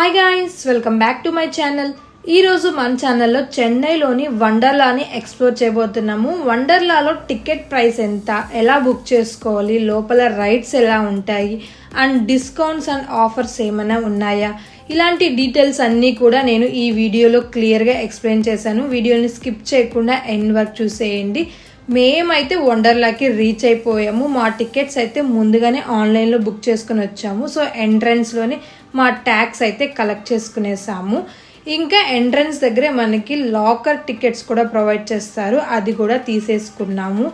Hi guys, welcome back to my channel. ఈరోజు మన ఛానల్లో చెన్నైలోని వండర్లాని ఎక్స్ప్లోర్ చేయబోతున్నాము. వండర్లాలో టికెట్ ప్రైస్ ఎంత, ఎలా బుక్ చేసుకోవాలి, లోపల రైడ్స్ ఎలా ఉంటాయి అండ్ డిస్కౌంట్స్ అండ్ ఆఫర్స్ ఏమైనా ఉన్నాయా, ఇలాంటి డీటెయిల్స్ అన్నీ కూడా నేను ఈ వీడియోలో క్లియర్గా ఎక్స్ప్లెయిన్ చేశాను. వీడియోని స్కిప్ చేయకుండా ఎండ్ వరకు చూసేయండి. మేమైతే వండర్లాకి రీచ్ అయిపోయాము. మా టికెట్స్ అయితే ముందుగానే ఆన్లైన్లో బుక్ చేసుకుని వచ్చాము. సో ఎంట్రన్స్లోనే మా ట్యాక్స్ అయితే కలెక్ట్ చేసుకునేసాము. ఇంకా ఎంట్రన్స్ దగ్గరే మనకి లాకర్ టికెట్స్ కూడా ప్రొవైడ్ చేస్తారు, అది కూడా తీసేసుకున్నాము.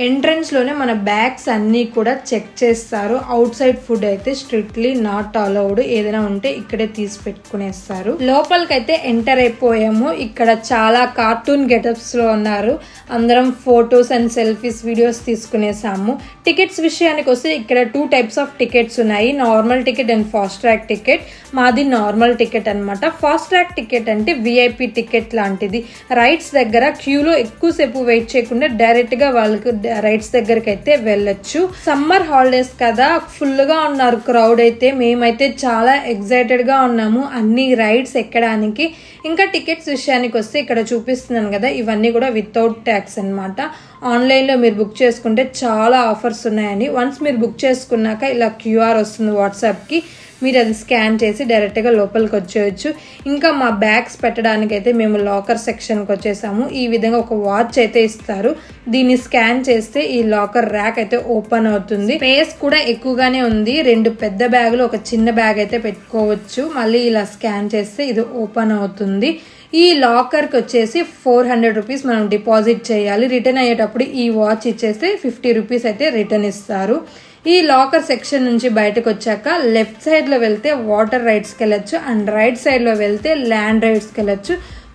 ఎంట్రన్స్లోనే మన బ్యాగ్స్ అన్నీ కూడా చెక్ చేస్తారు. అవుట్ సైడ్ ఫుడ్ అయితే స్ట్రిక్ట్లీ నాట్ అలౌడ్, ఏదైనా ఉంటే ఇక్కడే తీసి పెట్టుకునేస్తారు. లోపలికైతే ఎంటర్ అయిపోయాము. ఇక్కడ చాలా కార్టూన్ గెటప్స్లో ఉన్నారు. అందరం ఫొటోస్ అండ్ సెల్ఫీస్, వీడియోస్ తీసుకునేసాము. టికెట్స్ విషయానికి వస్తే ఇక్కడ 2 టైప్స్ ఆఫ్ టికెట్స్ ఉన్నాయి, normal ticket and fast track ticket. మాది నార్మల్ టికెట్ అనమాట. ఫాస్ట్ ట్రాక్ టికెట్ అంటే విఐపి టికెట్ లాంటిది. రైడ్స్ దగ్గర క్యూలో ఎక్కువసేపు వెయిట్ చేయకుండా డైరెక్ట్గా వాళ్ళకి రైడ్స్ దగ్గరికి అయితే వెళ్ళొచ్చు. సమ్మర్ హాలిడేస్ కదా, ఫుల్గా ఉన్నారు క్రౌడ్ అయితే. మేమైతే చాలా ఎక్సైటెడ్గా ఉన్నాము అన్ని రైడ్స్ ఎక్కడానికి. ఇంకా టికెట్స్ విషయానికి వస్తే ఇక్కడ చూపిస్తున్నాను కదా, ఇవన్నీ కూడా వితౌట్ ట్యాక్స్ అనమాట. ఆన్లైన్లో మీరు బుక్ చేసుకుంటే చాలా ఆఫర్స్ ఉన్నాయని. వన్స్ మీరు బుక్ చేసుకున్నాక ఇలా క్యూఆర్ వస్తుంది వాట్సాప్కి, మీరు అది స్కాన్ చేసి డైరెక్ట్గా లోపలికి వచ్చేయచ్చు. ఇంకా మా బ్యాగ్స్ పెట్టడానికి అయితే మేము లాకర్ సెక్షన్కి వచ్చేసాము. ఈ విధంగా ఒక వాచ్ అయితే ఇస్తారు, దీన్ని స్కాన్ చేస్తే ఈ లాకర్ ర్యాక్ అయితే ఓపెన్ అవుతుంది. స్పేస్ కూడా ఎక్కువగానే ఉంది, 2 పెద్ద బ్యాగులు ఒక చిన్న బ్యాగ్ అయితే పెట్టుకోవచ్చు. మళ్ళీ ఇలా స్కాన్ చేస్తే ఇది ఓపెన్ అవుతుంది. ఈ లాకర్కి వచ్చేసి 400 రూపీస్ మనం డిపాజిట్ చేయాలి. రిటర్న్ అయ్యేటప్పుడు ఈ వాచ్ ఇచ్చేస్తే 50 రూపీస్ అయితే రిటర్న్ ఇస్తారు. ఈ లాకర్ సెక్షన్ నుంచి బయటకు వచ్చాక లెఫ్ట్ సైడ్లో వెళ్తే వాటర్ రైడ్స్కి వెళ్ళొచ్చు అండ్ రైట్ సైడ్లో వెళ్తే ల్యాండ్ రైడ్స్కి వెళ్ళొచ్చు.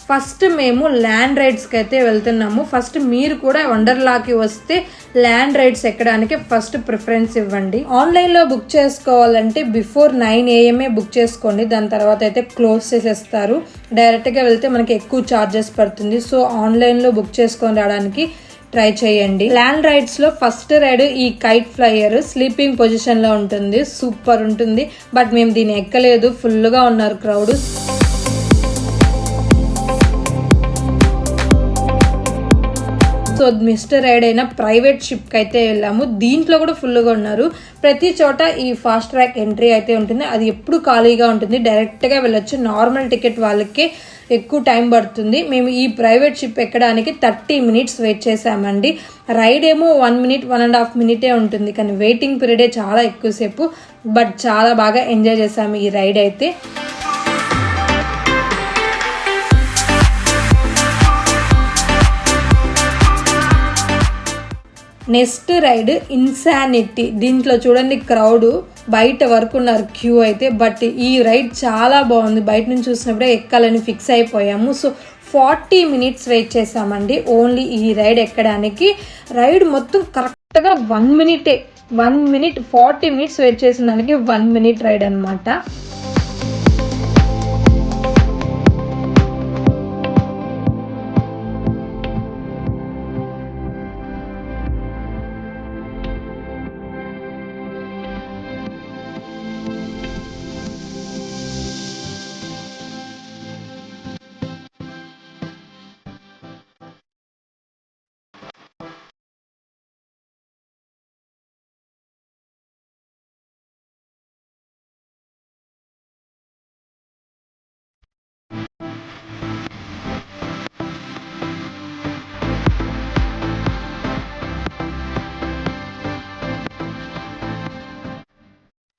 ఫస్ట్ మేము ల్యాండ్ రైడ్స్కి అయితే వెళ్తున్నాము. ఫస్ట్ మీరు కూడా వండర్లాకి వస్తే ల్యాండ్ రైడ్స్ ఎక్కడానికి ఫస్ట్ ప్రిఫరెన్స్ ఇవ్వండి. ఆన్లైన్లో బుక్ చేసుకోవాలంటే బిఫోర్ 9 AM బుక్ చేసుకోండి, దాని తర్వాత అయితే క్లోజ్ చేసేస్తారు. డైరెక్ట్గా వెళ్తే మనకి ఎక్కువ ఛార్జెస్ పడుతుంది. సో ఆన్లైన్లో బుక్ చేసుకొని రావడానికి ట్రై చేయండి. ల్యాండ్ రైడ్స్ లో ఫస్ట్ రైడ్ ఈ కైట్ ఫ్లైయర్ స్లీపింగ్ పొజిషన్ లో ఉంటుంది, సూపర్ ఉంటుంది. బట్ మేము దీన్ని ఎక్కలేదు, ఫుల్ గా ఉన్నారు క్రౌడ్. సో మిస్టర్ రైడ్ అయిన ప్రైవేట్ షిప్ కి అయితే వెళ్ళాము. దీంట్లో కూడా ఫుల్గా ఉన్నారు. ప్రతి చోట ఈ ఫాస్ట్ ట్రాక్ ఎంట్రీ అయితే ఉంటుంది, అది ఎప్పుడు ఖాళీగా ఉంటుంది. డైరెక్ట్గా వెళ్ళొచ్చు. నార్మల్ టికెట్ వాళ్ళకే ఎక్కువ టైం పడుతుంది. మేము ఈ ప్రైవేట్ షిప్ ఎక్కడానికి 30 మినిట్స్ వెయిట్ చేసామండి. రైడ్ ఏమో 1 మినిట్ 1.5 మినిటే ఉంటుంది, కానీ వెయిటింగ్ పీరియడే చాలా ఎక్కువసేపు. బట్ చాలా బాగా ఎంజాయ్ చేసాము ఈ రైడ్ అయితే. Next ride insanity. దీంట్లో చూడండి క్రౌడ్ బయట వరకు ఉన్నారు క్యూ అయితే. బట్ ఈ రైడ్ చాలా బాగుంది, బయట నుంచి చూసినప్పుడే ఎక్కాలని ఫిక్స్ అయిపోయాము. సో 40 మినిట్స్ వెయిట్ చేసామండి ఓన్లీ ఈ రైడ్ ఎక్కడానికి. రైడ్ మొత్తం కరెక్ట్గా 1 మినిటే, 1 మినిట్ 40 మినిట్స్ వెయిట్ చేసిన దానికి 1 మినిట్ రైడ్ అనమాట.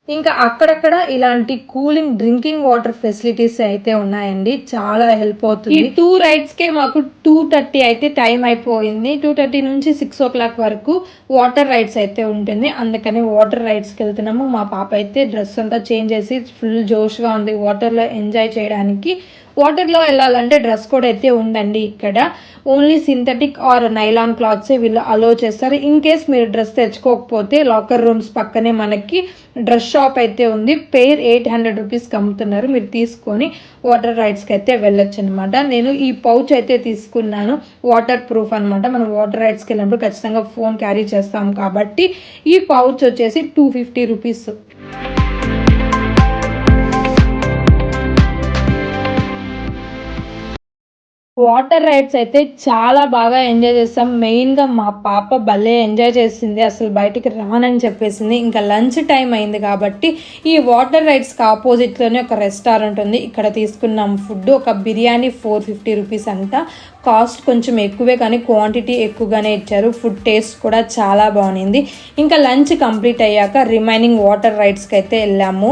ఇంకా అక్కడక్కడ ఇలాంటి కూలింగ్ డ్రింకింగ్ వాటర్ ఫెసిలిటీస్ అయితే ఉన్నాయండి, చాలా హెల్ప్ అవుతుంది. ఈ 2 రైడ్స్కే మాకు 2:30 అయితే టైం అయిపోయింది. 2:30 నుంచి 6 o'clock వరకు వాటర్ రైడ్స్ అయితే ఉంటుంది, అందుకని వాటర్ రైడ్స్కి వెళ్తున్నాము. మా పాప అయితే డ్రెస్ అంతా చేంజ్ చేసి ఫుల్ జోష్గా ఉంది వాటర్లో ఎంజాయ్ చేయడానికి. వాటర్లో వెళ్ళాలంటే డ్రెస్ కోడ్ అయితే ఉందండి. ఇక్కడ only synthetic or nylon clothes వీళ్ళు అలో చేస్తారు. ఇన్ కేస్ మీరు డ్రెస్ తెచ్చుకోకపోతే లాకర్ రూమ్స్ పక్కనే మనకి డ్రెస్ షాప్ అయితే ఉంది. పేర్ 800 రూపీస్కి అమ్ముతున్నారు, మీరు తీసుకొని వాటర్ రైడ్స్కి అయితే వెళ్ళొచ్చు అనమాట. నేను ఈ పౌచ్ అయితే తీసుకున్నాను, వాటర్ ప్రూఫ్ అనమాట. మనం వాటర్ రైడ్స్కి వెళ్ళినప్పుడు ఖచ్చితంగా ఫోన్ క్యారీ చేస్తాం కాబట్టి ఈ పౌచ్ వచ్చేసి 250 రూపీస్. వాటర్ రైడ్స్ అయితే చాలా బాగా ఎంజాయ్ చేసాం. మెయిన్‌గా మా పాప భలే ఎంజాయ్ చేసింది. అసలు బయటికి రానని చెప్పేసింది. ఇంకా లంచ్ టైమ్ అయింది కాబట్టి ఈ వాటర్ రైడ్స్‌కి ఆపోజిట్‌లోనే ఒక రెస్టారెంట్ ఉంది. ఇక్కడ తీసుకున్నాం ఫుడ్. ఒక బిర్యానీ 450 రూపీస్ అంట. కాస్ట్ కొంచెం ఎక్కువే కానీ క్వాంటిటీ ఎక్కువగానే ఇచ్చారు. ఫుడ్ టేస్ట్ కూడా చాలా బాగుంది. ఇంకా లంచ్ కంప్లీట్ అయ్యాక రిమైనింగ్ వాటర్ రైడ్స్కి అయితే వెళ్ళాము.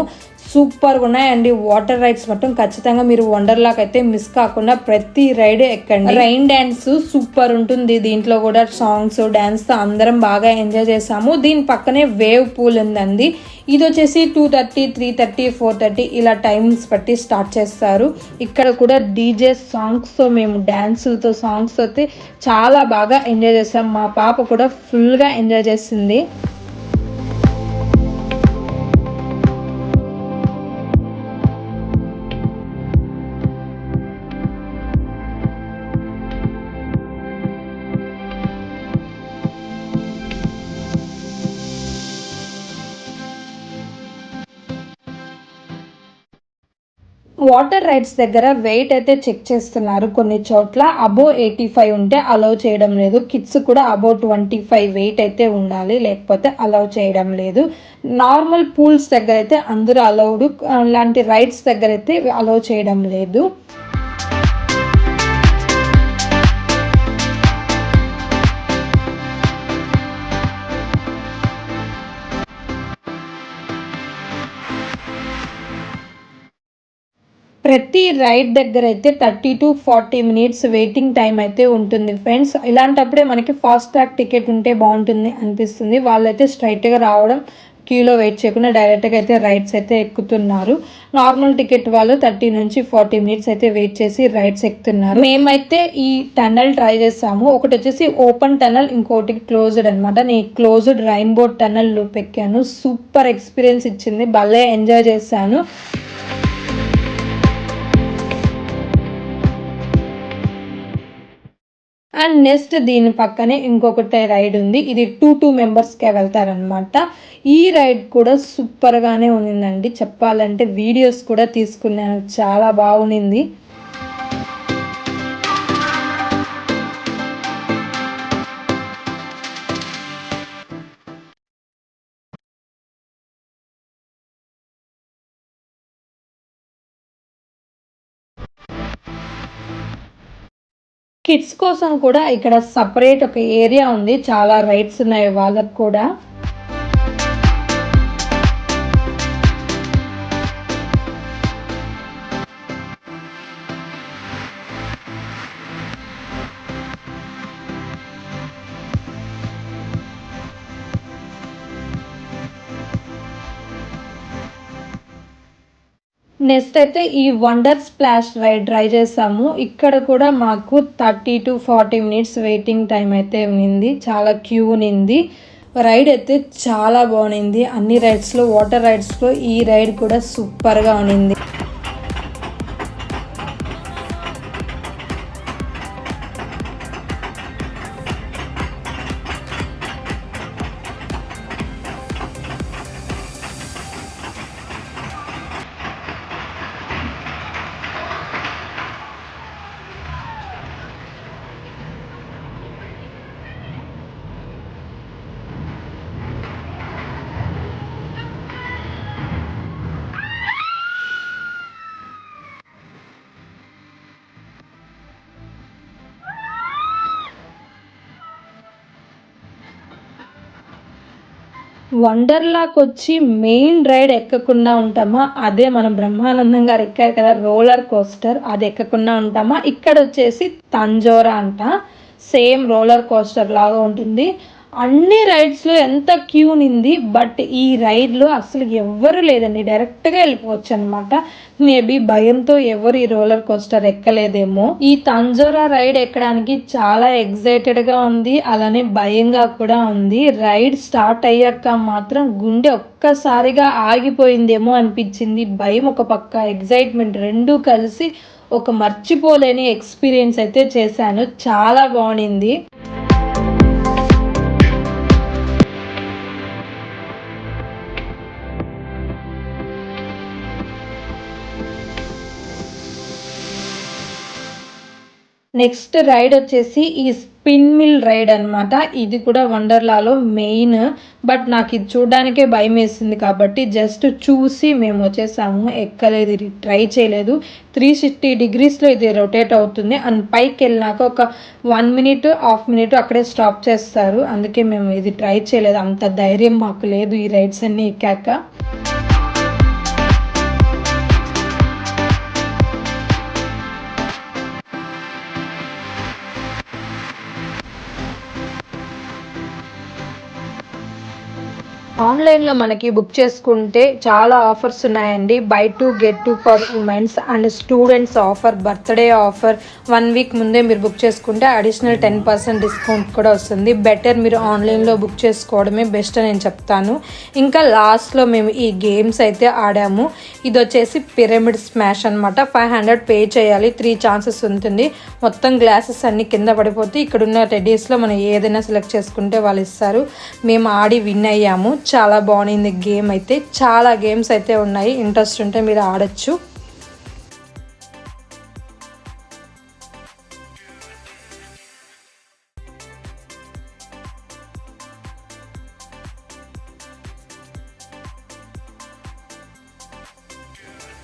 సూపర్గా ఉన్నాయండి వాటర్ రైడ్స్. మొత్తం ఖచ్చితంగా మీరు వండర్లాకి అయితే మిస్ కాకుండా ప్రతి రైడ్ ఎక్కండి. రైన్ డ్యాన్స్ సూపర్ ఉంటుంది. దీంట్లో కూడా సాంగ్స్ డ్యాన్స్ తో అందరం బాగా ఎంజాయ్ చేసాము. దీని పక్కనే వేవ్ పూల్ ఉందండి. ఇది వచ్చేసి 2:30, 3:30, 4:30 ఇలా టైమ్స్ బట్టి స్టార్ట్ చేస్తారు. ఇక్కడ కూడా డీజే సాంగ్స్తో మేము డ్యాన్సులతో సాంగ్స్ అయితే చాలా బాగా ఎంజాయ్ చేసాం. మా పాప కూడా ఫుల్గా ఎంజాయ్ చేసింది. వాటర్ రైడ్స్ దగ్గర వెయిట్ అయితే చెక్ చేస్తున్నారు. కొన్ని చోట్ల అబోవ్ 85 ఉంటే అలౌ చేయడం లేదు. కిడ్స్ కూడా అబోవ్ 25 వెయిట్ అయితే ఉండాలి, లేకపోతే అలౌ చేయడం లేదు. నార్మల్ పూల్స్ దగ్గర అయితే అందరూ అలౌడ్. ఇలాంటి రైడ్స్ దగ్గర అయితే అలౌ చేయడం లేదు. ప్రతి రైడ్ దగ్గర అయితే 30 to 40 మినిట్స్ వెయిటింగ్ టైం అయితే ఉంటుంది ఫ్రెండ్స్. ఇలాంటప్పుడే మనకి ఫాస్ట్ ట్రాక్ టికెట్ ఉంటే బాగుంటుంది అనిపిస్తుంది. వాళ్ళైతే స్ట్రైట్గా రావడం, క్యూలో వెయిట్ చేయకుండా డైరెక్ట్గా అయితే రైడ్స్ అయితే ఎక్కుతున్నారు. నార్మల్ టికెట్ వాళ్ళు 30 నుంచి 40 మినిట్స్ అయితే వెయిట్ చేసి రైడ్స్ ఎక్కుతున్నారు. మేమైతే ఈ టనల్ ట్రై చేసాము. ఒకటి వచ్చేసి ఓపెన్ టనల్, ఇంకోటి క్లోజ్డ్ అనమాట. నేను క్లోజ్డ్ రైన్బో టనల్ లూప్ ఎక్కాను. సూపర్ ఎక్స్పీరియన్స్ ఇచ్చింది. భలే ఎంజాయ్ చేశాను. అండ్ నెక్స్ట్ దీని పక్కనే ఇంకొకటి రైడ్ ఉంది. ఇది 2 మెంబర్స్కే వెళ్తారనమాట. ఈ రైడ్ కూడా సూపర్గానే ఉన్నిందండి. చెప్పాలంటే వీడియోస్ కూడా తీసుకున్నాను, చాలా బాగుంది. కిడ్స్ కోసం కూడా ఇక్కడ సపరేట్ ఒక ఏరియా ఉంది. చాలా రైడ్స్ ఉన్నాయి వాళ్ళకు కూడా. నెక్స్ట్ అయితే ఈ వండర్ స్ప్లాష్ రైడ్ ట్రై చేసాము. ఇక్కడ కూడా మాకు 30 to 40 మినిట్స్ వెయిటింగ్ టైం అయితే ఉంది. చాలా క్యూ ఉంది. రైడ్ అయితే చాలా బాగుంది. అన్ని రైడ్స్లో, వాటర్ రైడ్స్లో ఈ రైడ్ కూడా సూపర్గా ఉంది. వండర్లాకి వచ్చి మెయిన్ రైడ్ ఎక్కకుండా ఉంటామా? అదే మన బ్రహ్మానందం గారు ఎక్కారు కదా రోలర్ కోస్టర్, అది ఎక్కకుండా ఉంటామా? ఇక్కడ వచ్చేసి తంజోరా అంట. సేమ్ రోలర్ కోస్టర్ లాగా ఉంటుంది. అన్ని రైడ్స్లో ఎంత క్యూ ఉంది. బట్ ఈ రైడ్లో అసలు ఎవ్వరు లేదండి. డైరెక్ట్గా వెళ్ళిపోవచ్చు అనమాట. మేబీ భయంతో ఎవరు ఈ రోలర్ కోస్టర్ ఎక్కలేదేమో. ఈ తంజోరా రైడ్ ఎక్కడానికి చాలా ఎక్సైటెడ్గా ఉంది, అలానే భయంగా కూడా ఉంది. రైడ్ స్టార్ట్ అయ్యాక మాత్రం గుండె ఒక్కసారిగా ఆగిపోయిందేమో అనిపించింది. భయం ఒక పక్క, ఎక్సైట్మెంట్ రెండూ కలిసి ఒక మర్చిపోలేని ఎక్స్పీరియన్స్ అయితే చేశాను. చాలా బాగుంది. నెక్స్ట్ రైడ్ వచ్చేసి ఈ స్పిన్ మిల్ రైడ్ అనమాట. ఇది కూడా వండర్లాలో మెయిన్. బట్ నాకు ఇది చూడడానికే భయం వేసింది కాబట్టి జస్ట్ చూసి మేము వచ్చేసాము, ఎక్కలేదు, ఇది ట్రై చేయలేదు. 360 degreesలో ఇది రొటేట్ అవుతుంది అండ్ పైకి వెళ్ళినాక ఒక 1 minute, హాఫ్ మినిట్ అక్కడే స్టాప్ చేస్తారు. అందుకే మేము ఇది ట్రై చేయలేదు, అంత ధైర్యం మాకు లేదు ఈ రైడ్స్ అన్నీ ఎక్కాక. ఆన్లైన్లో మనకి బుక్ చేసుకుంటే చాలా ఆఫర్స్ ఉన్నాయండి. By 2 get 2 for women's and students offer, birthday offer. 1 week ముందే మీరు బుక్ చేసుకుంటే అడిషనల్ 10% డిస్కౌంట్ కూడా వస్తుంది. బెటర్ మీరు ఆన్లైన్లో బుక్ చేసుకోవడమే బెస్ట్ అని నేను చెప్తాను. ఇంకా లాస్ట్లో మేము ఈ గేమ్స్ అయితే ఆడాము. ఇది వచ్చేసి పిరమిడ్ స్మాష్ అనమాట. 500 పే చేయాలి, 3 ఛాన్సెస్ ఉంటుంది. మొత్తం గ్లాసెస్ అన్ని కింద పడిపోతే ఇక్కడున్న టెడ్డీస్లో మనం ఏదైనా సెలెక్ట్ చేసుకుంటే వాళ్ళు ఇస్తారు. మేము ఆడి విన్ అయ్యాము. చాలా బాగుంది గేమ్ అయితే. చాలా గేమ్స్ అయితే ఉన్నాయి, ఇంట్రెస్ట్ ఉంటే మీరు ఆడొచ్చు.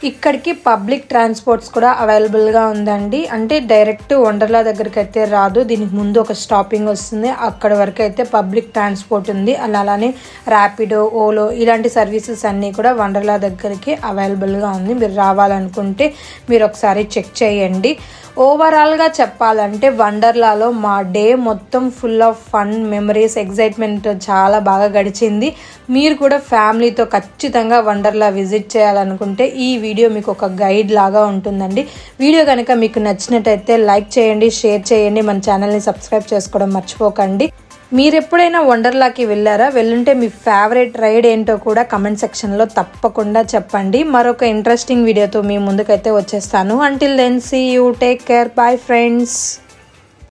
ఇక్కడికి పబ్లిక్ ట్రాన్స్పోర్ట్స్ కూడా అవైలబుల్గా ఉందండి. అంటే డైరెక్ట్ వండర్లా దగ్గరికి అయితే రాదు, దీనికి ముందు ఒక స్టాపింగ్ వస్తుంది, అక్కడ వరకు అయితే పబ్లిక్ ట్రాన్స్పోర్ట్ ఉంది. అలానే ర్యాపిడో, ఓలో ఇలాంటి సర్వీసెస్ అన్నీ కూడా వండర్లా దగ్గరికి అవైలబుల్గా ఉంది. మీరు రావాలనుకుంటే మీరు ఒకసారి చెక్ చేయండి. ఓవరాల్గా చెప్పాలంటే వండర్లాలో మా డే మొత్తం full of fun, memories, excitement చాలా బాగా గడిచింది. మీరు కూడా ఫ్యామిలీతో ఖచ్చితంగా వండర్లా విజిట్ చేయాలనుకుంటే ఈ వీడియో మీకు ఒక గైడ్ లాగా ఉంటుందండి. వీడియో కనుక మీకు నచ్చినట్టయితే లైక్ చేయండి, షేర్ చేయండి, మన ఛానల్ని సబ్స్క్రైబ్ చేసుకోవడం మర్చిపోకండి. మీరు ఎప్పుడైనా వండర్లాకి వెళ్ళారా? వెళ్ళుంటే మీ ఫేవరెట్ రైడ్ ఏంటో కూడా కమెంట్ సెక్షన్లో తప్పకుండా చెప్పండి. మరొక ఇంట్రెస్టింగ్ వీడియోతో మీ ముందుకైతే వచ్చేస్తాను. Until then see you, take care, bye friends.